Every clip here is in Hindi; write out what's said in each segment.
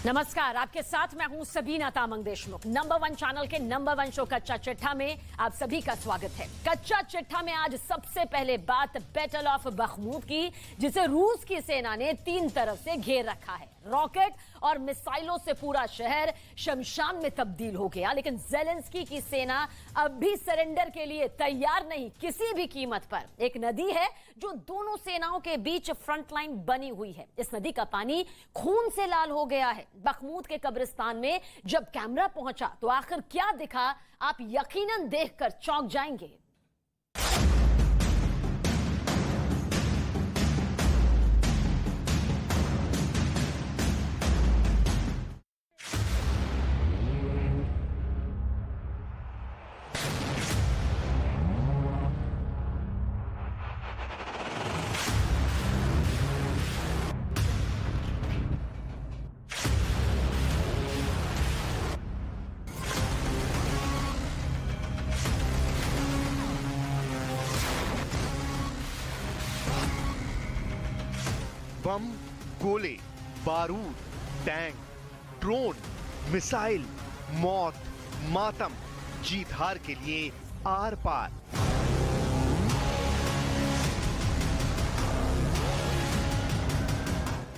नमस्कार, आपके साथ मैं हूं सबीना तामंग देशमुख। नंबर 1 चैनल के नंबर 1 शो कच्चा चिट्ठा में आप सभी का स्वागत है। कच्चा चिट्ठा में आज सबसे पहले बात बैटल ऑफ बखमूत की, जिसे रूस की सेना ने 3 तरफ से घेर रखा है। रॉकेट और मिसाइलों से पूरा शहर शमशान में तब्दील हो गया, लेकिन ज़ेलेंस्की की सेना अब भी सरेंडर के लिए तैयार नहीं, किसी भी कीमत पर। एक नदी है जो दोनों सेनाओं के बीच फ्रंट लाइन बनी हुई है। इस नदी का पानी खून से लाल हो गया है। बखमूत के कब्रिस्तान में जब कैमरा पहुंचा तो आखिर क्या दिखा, आप यकीनन देखकर चौंक जाएंगे। बम, गोले, बारूद, टैंक, ड्रोन, मिसाइल, मौत, मातम, जीत हार के लिए आर पार।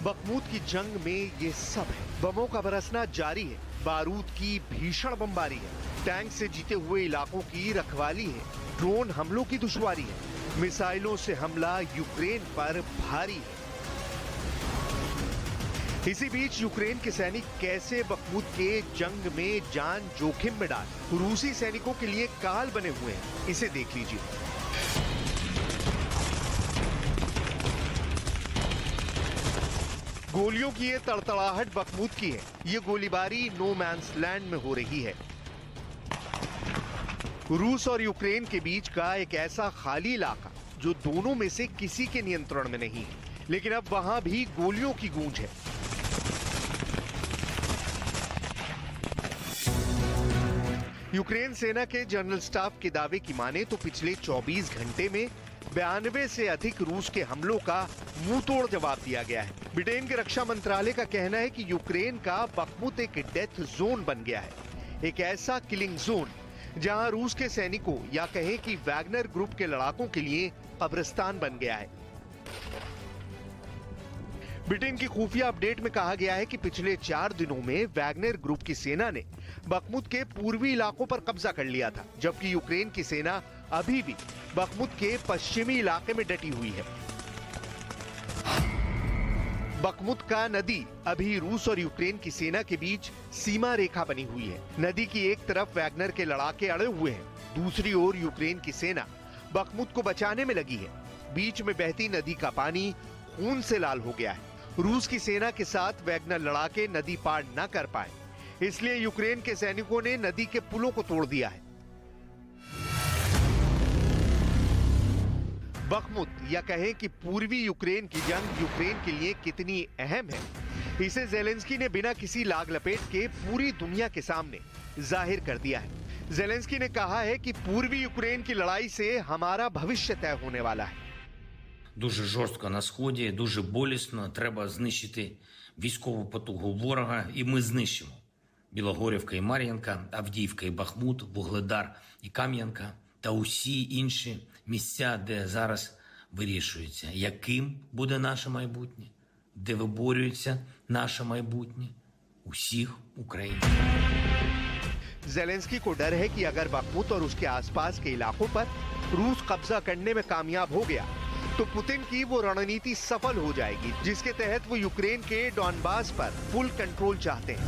बखमूत की जंग में ये सब है। बमों का बरसना जारी है, बारूद की भीषण बमबारी है, टैंक से जीते हुए इलाकों की रखवाली है, ड्रोन हमलों की दुश्वारी है, मिसाइलों से हमला यूक्रेन पर भारी है। इसी बीच यूक्रेन के सैनिक कैसे बखमूत के जंग में जान जोखिम में डाल रूसी सैनिकों के लिए काल बने हुए हैं, इसे देख लीजिए। गोलियों की ये तड़तड़ाहट बखमूत की है। ये गोलीबारी नो मैंस लैंड में हो रही है। रूस और यूक्रेन के बीच का एक ऐसा खाली इलाका जो दोनों में से किसी के नियंत्रण में नहीं है, लेकिन अब वहां भी गोलियों की गूंज है। यूक्रेन सेना के जनरल स्टाफ के दावे की माने तो पिछले 24 घंटे में 92 से अधिक रूस के हमलों का मुंह तोड़ जवाब दिया गया है। ब्रिटेन के रक्षा मंत्रालय का कहना है कि यूक्रेन का बखमूत एक डेथ जोन बन गया है, एक ऐसा किलिंग जोन जहां रूस के सैनिकों या कहें कि वैगनर ग्रुप के लड़ाकों के लिए कब्रिस्तान बन गया है। ब्रिटेन की खुफिया अपडेट में कहा गया है कि पिछले 4 दिनों में वैगनर ग्रुप की सेना ने बखमूत के पूर्वी इलाकों पर कब्जा कर लिया था, जबकि यूक्रेन की सेना अभी भी बखमूत के पश्चिमी इलाके में डटी हुई है। बखमूत का नदी अभी रूस और यूक्रेन की सेना के बीच सीमा रेखा बनी हुई है। नदी की एक तरफ वैगनर के लड़ाके अड़े हुए हैं, दूसरी ओर यूक्रेन की सेना बखमूत को बचाने में लगी है। बीच में बहती नदी का पानी खून से लाल हो गया है। रूस की सेना के साथ वैगनर लड़ाके नदी पार न कर पाए, इसलिए यूक्रेन के सैनिकों ने नदी के पुलों को तोड़ दिया है। बखमूत या कहें कि पूर्वी यूक्रेन की जंग यूक्रेन के लिए कितनी अहम है, इसे ज़ेलेंस्की ने बिना किसी लाग लपेट के पूरी दुनिया के सामने जाहिर कर दिया है। ज़ेलेंस्की ने कहा है कि पूर्वी यूक्रेन की लड़ाई से हमारा भविष्य तय होने वाला है। Дуже жорстко на Сході, дуже болісно. Треба знищити військову потугу ворога, і ми знищимо. Білогорівка і Мар'їнка, Авдіївка і Бахмут, Вугледар і Кам'янка та усі інші місця, де зараз вирішується, яким буде наше майбутнє, де виборюється наше майбутнє усіх українців. ज़ेलेंस्की को डर है कि अगर बखमूत और उसके आसपास के इलाकों पर रूस कब्जा करने में कामयाब हो गया तो पुतिन की वो रणनीति सफल हो जाएगी जिसके तहत वो यूक्रेन के डॉनबास पर फुल कंट्रोल चाहते हैं।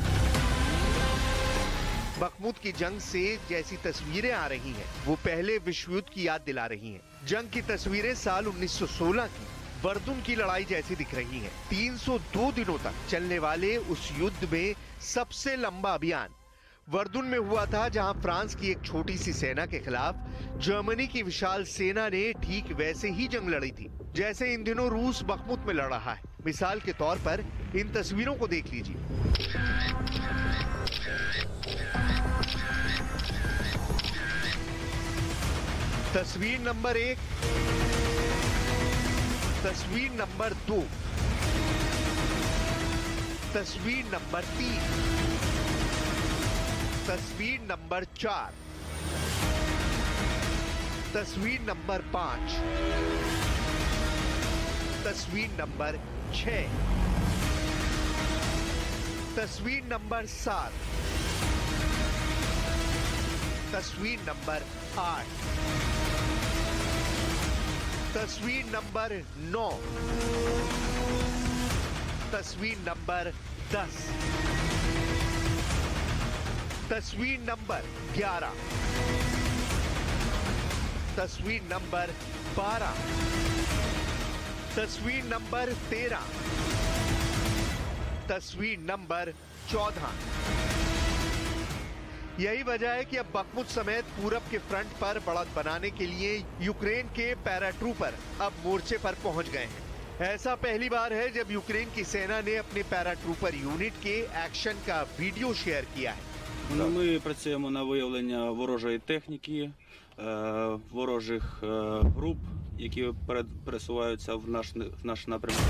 बखमूत की जंग से जैसी तस्वीरें आ रही हैं, वो पहले विश्व युद्ध की याद दिला रही हैं। जंग की तस्वीरें साल 1916 की वर्दुन की लड़ाई जैसी दिख रही हैं। 302 दिनों तक चलने वाले उस युद्ध में सबसे लंबा अभियान वर्दुन में हुआ था, जहां फ्रांस की एक छोटी सी सेना के खिलाफ जर्मनी की विशाल सेना ने ठीक वैसे ही जंग लड़ी थी जैसे इन दिनों रूस बखमूत में लड़ रहा है। मिसाल के तौर पर इन तस्वीरों को देख लीजिए। तस्वीर नंबर 1, तस्वीर नंबर 2। तस्वीर नंबर 3, तस्वीर नंबर 4, तस्वीर नंबर 5, तस्वीर नंबर 6, तस्वीर नंबर 7, तस्वीर नंबर 8, तस्वीर नंबर 9, तस्वीर नंबर 10, तस्वीर नंबर 11, तस्वीर नंबर 12, तस्वीर नंबर 13, तस्वीर नंबर 14। यही वजह है कि अब बखमुत समेत पूरब के फ्रंट पर बढ़त बनाने के लिए यूक्रेन के पैराट्रूपर अब मोर्चे पर पहुंच गए हैं। ऐसा पहली बार है जब यूक्रेन की सेना ने अपने पैराट्रूपर यूनिट के एक्शन का वीडियो शेयर किया है। Ми працюємо на виявлення ворожої техніки, ворожих груп, які пересуваються в наш напрямок.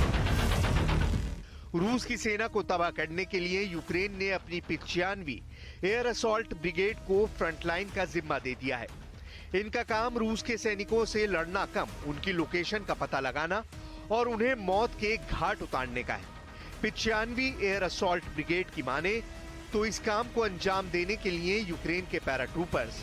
रूस की सेना को तबाह करने के लिए यूक्रेन ने अपनी 95वीं एयर असॉल्ट ब्रिगेड को फ्रंटलाइन का जिम्मा दे दिया है। इनका काम रूस के सैनिकों से लड़ना कम, उनकी लोकेशन का पता लगाना और उन्हें मौत के घाट उतारने का है। 95वीं एयर असॉल्ट ब्रिगेड की माने तो इस काम को अंजाम देने के लिए यूक्रेन के पैराट्रूपर्स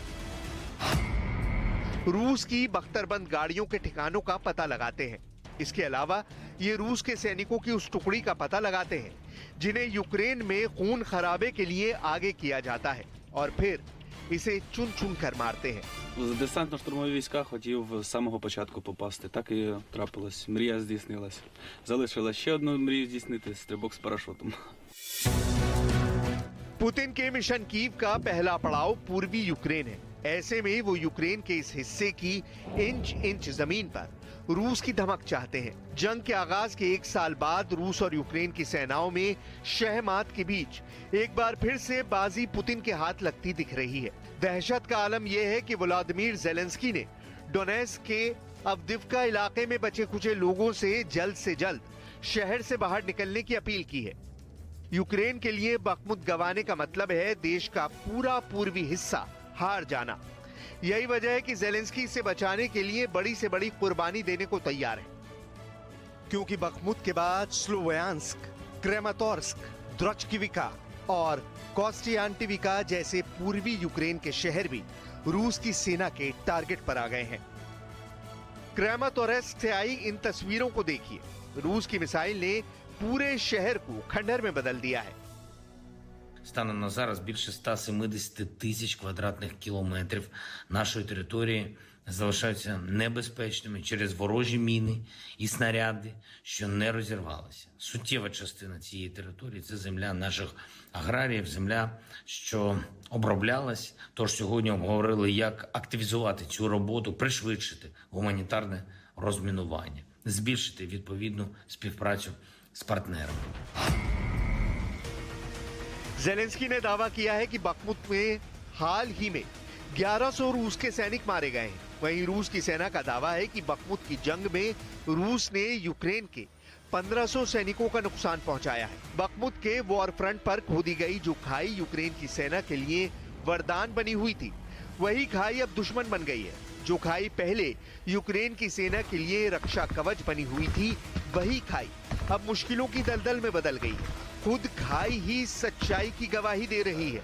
रूस की बख्तरबंद गाड़ियों के ठिकानों का पता लगाते हैं। इसके अलावा ये रूस के सैनिकों की उस टुकड़ी का पता लगाते हैं जिन्हें यूक्रेन में खून खराबे के लिए आगे किया जाता है और फिर इसे चुन चुन कर मारते हैं। Десантно-штурмові війська хотів з самого початку попасти. Так і трапилось. Мрія здійснилась. Залишилось ще одну мрію здійснити – стрибок з парашутом. पुतिन के मिशन कीव का पहला पड़ाव पूर्वी यूक्रेन है। ऐसे में वो यूक्रेन के इस हिस्से की इंच इंच जमीन पर रूस की धमक चाहते हैं। जंग के आगाज के 1 साल बाद रूस और यूक्रेन की सेनाओं में शहमात के बीच एक बार फिर से बाजी पुतिन के हाथ लगती दिख रही है। दहशत का आलम यह है कि व्लादिमीर ज़ेलेंस्की ने डोनेट्स्क के अवदिव्का इलाके में बचे कुचे लोगों से जल्द शहर से बाहर निकलने की अपील की है। यूक्रेन के लिए बखमुत गंवाने का मतलब है देश का पूरा पूर्वी हिस्सा हार जाना। यही वजह है कि ज़ेलेंस्की से बचाने के लिए बड़ी से बड़ी कुर्बानी देने को तैयार है, क्योंकि बखमुत के बाद स्लोवियांस्क, क्रेमातोर्स्क, द्रोचकिविका और कोस्टियांटिविका जैसे पूर्वी यूक्रेन के शहर भी रूस की सेना के टारगेट पर आ गए हैं। क्रेमातोर्स्क से आई इन तस्वीरों को देखिए। रूस की मिसाइल ने पूरे शहर को खंडहर में बदल दिया है। Станом на зараз більше 170 тисяч квадратних кілометрів нашої території залишаються небезпечними через ворожі міни і снаряди, що не розірвалися. Суттєва частина цієї території – це земля наших аграріїв, земля, що оброблялась. Тож сьогодні обговорили, як активізувати цю роботу, пришвидшити гуманітарне розмінування, збільшити відповідну співпрацю з партнерами. ज़ेलेंस्की ने दावा किया है कि बखमुत में हाल ही में 1100 रूस के सैनिक मारे गए हैं। वहीं रूस की सेना का दावा है कि बखमुत की जंग में रूस ने यूक्रेन के 1500 सैनिकों का नुकसान पहुंचाया है। बखमुत के वॉर फ्रंट पर खोदी गई जो खाई यूक्रेन की सेना के लिए वरदान बनी हुई थी, वही खाई अब दुश्मन बन गई है। जो खाई पहले यूक्रेन की सेना के लिए रक्षा कवच बनी हुई थी, वही खाई अब मुश्किलों की दलदल में बदल गई है। खुद खाई ही सच्चाई की गवाही दे रही है।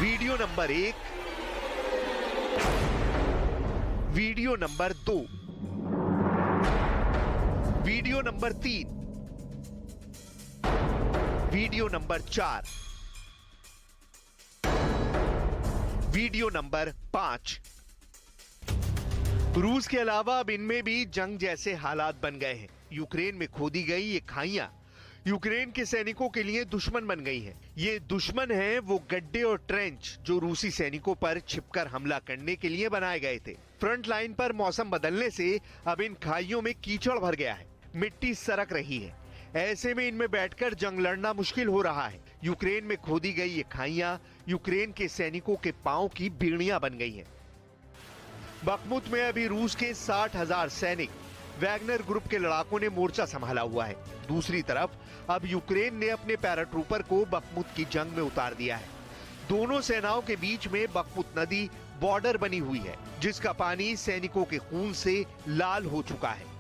Video number 1, video number 2, video number 3, video number 4, video number 5। रूस के अलावा अब इनमें भी जंग जैसे हालात बन गए हैं। यूक्रेन में खोदी गई ये खाइयां यूक्रेन के सैनिकों के लिए दुश्मन बन गई हैं। ये दुश्मन हैं वो गड्ढे और ट्रेंच जो रूसी सैनिकों पर छिपकर हमला करने के लिए बनाए गए थे। फ्रंट लाइन पर मौसम बदलने से अब इन खाइयों में कीचड़ भर गया है, मिट्टी सरक रही है। ऐसे में इनमें बैठकर जंग लड़ना मुश्किल हो रहा है। यूक्रेन में खोदी गई ये खाइयां यूक्रेन के सैनिकों के पांव की बीड़ियां बन गई हैं। बखमुत में अभी रूस के 60,000 सैनिक वैगनर ग्रुप के लड़ाकों ने मोर्चा संभाला हुआ है। दूसरी तरफ अब यूक्रेन ने अपने पैराट्रूपर को बखमुत की जंग में उतार दिया है। दोनों सेनाओं के बीच में बखमुत नदी बॉर्डर बनी हुई है, जिसका पानी सैनिकों के खून से लाल हो चुका है।